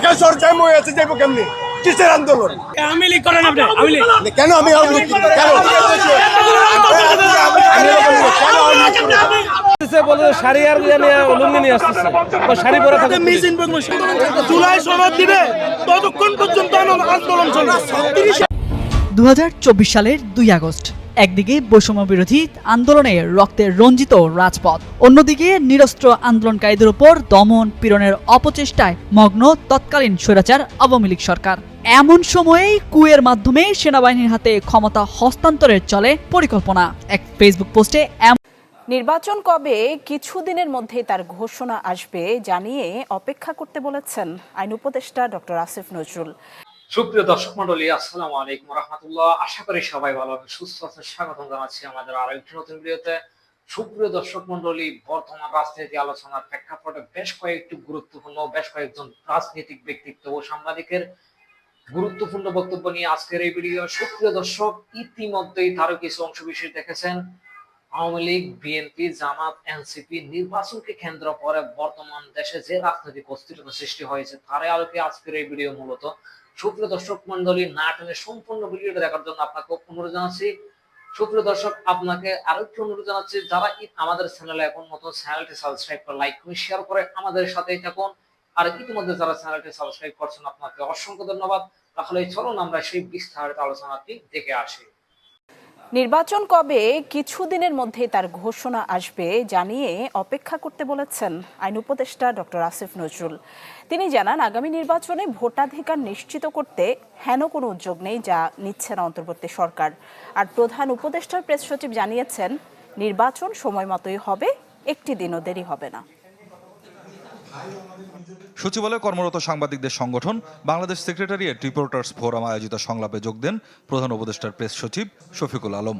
ঢাকা শহর জ্যাম হয়ে আছে, যাইবো কেমনি? কিসের আন্দোলন? আওয়ামী লীগ করেন আপনি? আওয়ামী লীগ কেন আমি আওয়ামী লীগ কেন? বলে শাড়ি আর লুঙ্গি নিয়ে আসতেছে, শাড়ি পরে থাকে। জুলাই সনদ দিবে ততক্ষণ পর্যন্ত আন্দোলন চলবে। 2024 সালের 2 আগস্ট একদিকে বৈষম্য বিরোধী আন্দোলনে রক্তে রঞ্জিত রাজপথ, অন্যদিকে নিরস্ত্র আন্দোলনকারীদের উপর দমন পীড়নের অপচেষ্টায় মগ্ন তৎকালীন স্বৈরাচার আওয়ামী লীগ সরকার। এমন সময়েই কুয়ের মাধ্যমে সেনাবাহিনীর হাতে ক্ষমতা হস্তান্তরের চলে পরিকল্পনা। এক ফেসবুক পোস্টে নির্বাচন কবে? কিছুদিনের মধ্যেই তার ঘোষণা আসবে জানিয়ে অপেক্ষা করতে বলেছেন আইন উপদেষ্টা ডক্টর আসিফ নজরুল। সুপ্রিয় দর্শক মন্ডলী, আসসালামু আলাইকুম রাহমাতুল্লাহ। আশা করি সবাই ভালো আছেন, সুস্থ আছেন। স্বাগতম জানাচ্ছি আমাদের আরেকটি নতুন ভিডিওতে। সুপ্রিয় দর্শক মন্ডলী, বর্তমান রাজনীতি আলোচনার প্রেক্ষাপটে বেশ কয়েকটি গুরুত্বপূর্ণ, বেশ কয়েকজন রাজনৈতিক ব্যক্তিত্ব ও সাংবাদিকের গুরুত্বপূর্ণ বক্তব্য নিয়ে আজকের এই ভিডিও। সুপ্রিয় দর্শক, ইতিমধ্যেই তারও কিছু অংশ বিশেষ দেখেছেন। আওয়ামী লীগ, বিএনপি, জামাত, এনসিপি নির্বাচনকে কেন্দ্র করে বর্তমান দেশে যে রাজনৈতিক অস্থিরতা সৃষ্টি হয়েছে তার আলোকে আজকের এই ভিডিও মূলত। সুপ্রিয় দর্শক মন্ডলী, না টেনে সম্পূর্ণ ভিডিওটা দেখার জন্য আপনাকে অনুরোধ জানাচ্ছি। সুপ্রিয় দর্শক, আপনাকে আরেকটু অনুরোধ জানাচ্ছি, যারা আমাদের চ্যানেলে এখন নতুন, চ্যানেলটি সাবস্ক্রাইব করে লাইক করে শেয়ার করে আমাদের সাথেই থাকুন। আর ইতিমধ্যে যারা চ্যানেলটি সাবস্ক্রাইব করছেন আপনাকে অসংখ্য ধন্যবাদ। তাহলে চলুন আমরা সেই বিস্তারিত আলোচনাটি দেখে আসি। নির্বাচন কবে? কিছুদিনের মধ্যেই তার ঘোষণা আসবে জানিয়ে অপেক্ষা করতে বলেছেন আইন উপদেষ্টা ডক্টর আসিফ নজরুল। তিনি জানান, আগামী নির্বাচনে ভোটাধিকার নিশ্চিত করতে হেন কোনো উদ্যোগ নেই যা নিচ্ছে না অন্তর্বর্তী সরকার। আর প্রধান উপদেষ্টার প্রেস সচিব জানিয়েছেন, নির্বাচন সময় মতোই হবে, একটি দিনও দেরি হবে না। সচিবালয়ে কর্মরত সাংবাদিকদের সংগঠন বাংলাদেশ সেক্রেটারিয়েট রিপোর্টার্স ফোরাম আয়োজিত সংলাপে যোগ দেন প্রধান উপদেষ্টার প্রেস সচিব শফিকুল আলম।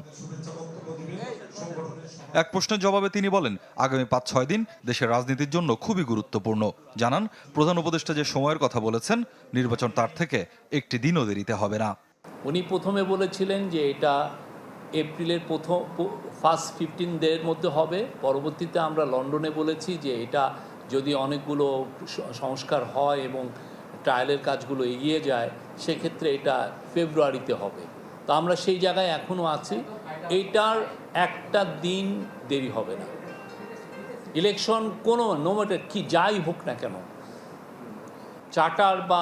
এক প্রশ্নের জবাবে তিনি বলেন, আগামী 5-6 দিন দেশের রাজনীতির জন্য খুবই গুরুত্বপূর্ণ। জানান, প্রধান উপদেষ্টা যে সময়ের কথা বলেছেন, নির্বাচন তার থেকে একটি দিনও দেরিতে হবে না। উনি প্রথমে বলেছিলেন যে এটা এপ্রিলের ফার্স্ট 15 ডের মধ্যে হবে। পরবর্তীতে আমরা লন্ডনে বলেছি যে এটা যদি অনেকগুলো সংস্কার হয় এবং ট্রায়ালের কাজগুলো এগিয়ে যায়, সেক্ষেত্রে এটা ফেব্রুয়ারিতে হবে। তো আমরা সেই জায়গায় এখনও আছি, এইটার একটা দিন দেরি হবে না। ইলেকশন কোনো নো ম্যাটার কি যাই হোক না কেন, চার্টার বা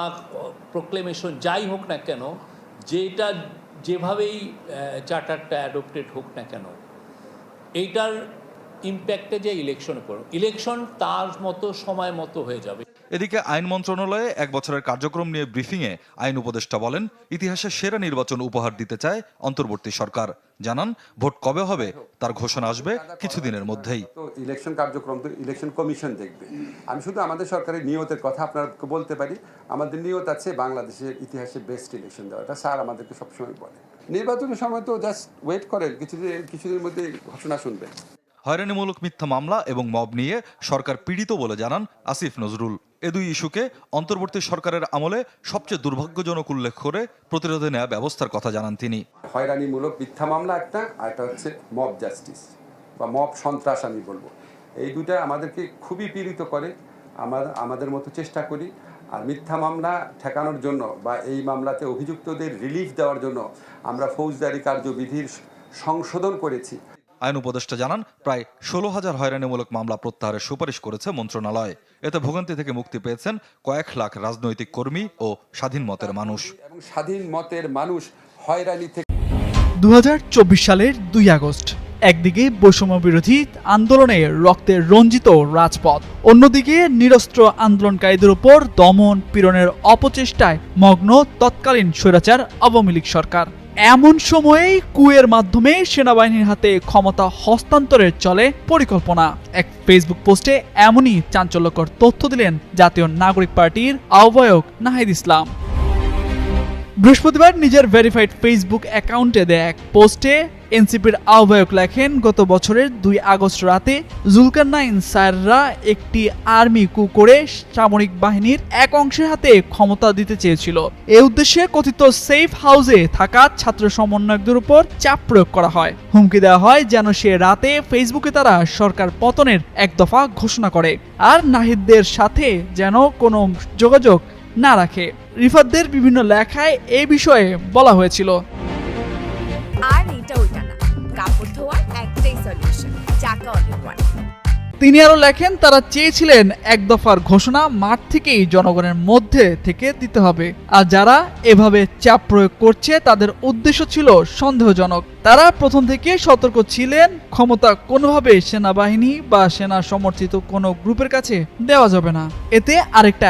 প্রোক্লেমেশন যাই হোক না কেন, যেটা যেভাবেই চার্টারটা অ্যাডপ্টেড হোক না কেন, এইটার ইম্প্যাক্টে যে ইলেকশনে পড়ো, ইলেকশন তার মতো সময় মতো হয়ে যাবে। এদিকে আইন মন্ত্রণালয়ে 1 বছরের কার্যক্রম নিয়ে ব্রিফিংয়ে আইন উপদেষ্টা বলেন, ইতিহাসের সেরা নির্বাচন উপহার দিতে চায় অন্তর্বর্তী সরকার। জানান, ভোট কবে হবে তার ঘোষণা আসবে কিছুদিনের মধ্যেই। তো ইলেকশন কার্যক্রম তো ইলেকশন কমিশন দেখবে। আমি শুধু আমাদের সরকারের নিয়তের কথা আপনাকে বলতে পারি। আমাদের নিয়ত আছে বাংলাদেশের ইতিহাসে বেস্ট ইলেকশন দেওয়াটা। স্যার আমাদেরকে সবসময় বলে, নির্বাচনের সময় তো জাস্ট ওয়েট করেন, কিছুদিনের মধ্যে ঘোষণা শুনবেন। হয়রানিমূলক মিথ্যা মামলা এবং মব নিয়ে সরকার পীড়িত বলে জানান আসিফ নজরুল। এ দুই ইস্যুকে অন্তর্বর্তী সরকারের আমলে সবচেয়ে দুর্ভাগ্যজনক উল্লেখ করে প্রতিরোধে নেওয়া ব্যবস্থার কথা জানান তিনি। হয়রানিমূলক মিথ্যা মামলা একটা, আর একটা হচ্ছে মব জাস্টিস বা মব সন্ত্রাস আমি বলবো। এই দুটা আমাদেরকে খুবই পীড়িত করে। আমাদের মতো চেষ্টা করি। আর মিথ্যা মামলা ঠেকানোর জন্য বা এই মামলাতে অভিযুক্তদের রিলিফ দেওয়ার জন্য আমরা ফৌজদারি কার্যবিধির সংশোধন করেছি। আইন উপদেষ্টা জানান, প্রায় 16,000 হয়রানিমূলক মামলা প্রত্যাহারের সুপারিশ করেছে মন্ত্রণালয়। এতে ভোগান্তি থেকে মুক্তি পেয়েছেন কয়েক লাখ রাজনৈতিক কর্মী ও স্বাধীন মতের মানুষ। এবং স্বাধীন মতের মানুষ হয়রানি থেকে 2024 সালের 2 আগস্ট একদিকে বৈষম্য বিরোধী আন্দোলনে রক্তে রঞ্জিত রাজপথ, অন্যদিকে নিরস্ত্র আন্দোলনকারীদের উপর দমন পীড়নের অপচেষ্টায় মগ্ন তৎকালীন স্বৈরাচার আওয়ামী লীগ সরকার। এমন সময়েই কুয়ের মাধ্যমে সেনাবাহিনীর হাতে ক্ষমতা হস্তান্তরের চলে পরিকল্পনা। এক ফেসবুক পোস্টে এমনই চাঞ্চল্যকর তথ্য দিলেন জাতীয় নাগরিক পার্টির আহ্বায়ক নাহিদ ইসলাম। বৃহস্পতিবার নিজের ভেরিফাইড ফেসবুক অ্যাকাউন্টে দেয়া এক পোস্টে এনসিপির আহ্বায়ক লেখেন, গত বছরের 2 আগস্ট রাতে জুলকারনাইন স্যাররা একটি আর্মি কু করে সামরিক বাহিনীর এক অংশের হাতে ক্ষমতা দিতে চেয়েছিল। এই উদ্দেশ্যে কথিত সেফ হাউসে থাকা ছাত্র সমন্বয়কদের উপর চাপ প্রয়োগ করা হয়। হুমকি দেওয়া হয় যেন সে রাতে ফেসবুকে তারা সরকার পতনের এক দফা ঘোষণা করে আর নাহিদদের সাথে যেন কোনো যোগাযোগ না রাখে। রিফাতদের বিভিন্ন লেখায় এই বিষয়ে বলা হয়েছিল। আর এটা ওইটা না, কাপড় ধোয়ার একটাই সলিউশন, চাকা অনেক ওয়ান। তিনি আরো লেখেন, তারা চেয়েছিলেন এক দফার ঘোষণা মাঠ থেকেই জনগণের মধ্যে থেকে দিতে হবে, আর যারা এভাবে চাপ প্রয়োগ করছে তাদের উদ্দেশ্য ছিল সন্দেহজনক। তারা প্রথম থেকে সতর্ক ছিলেন, ক্ষমতা কোনোভাবে সেনাবাহিনী বা সেনা সমর্থিত কোনো গ্রুপের কাছে দেওয়া যাবে না। এতে আরেকটা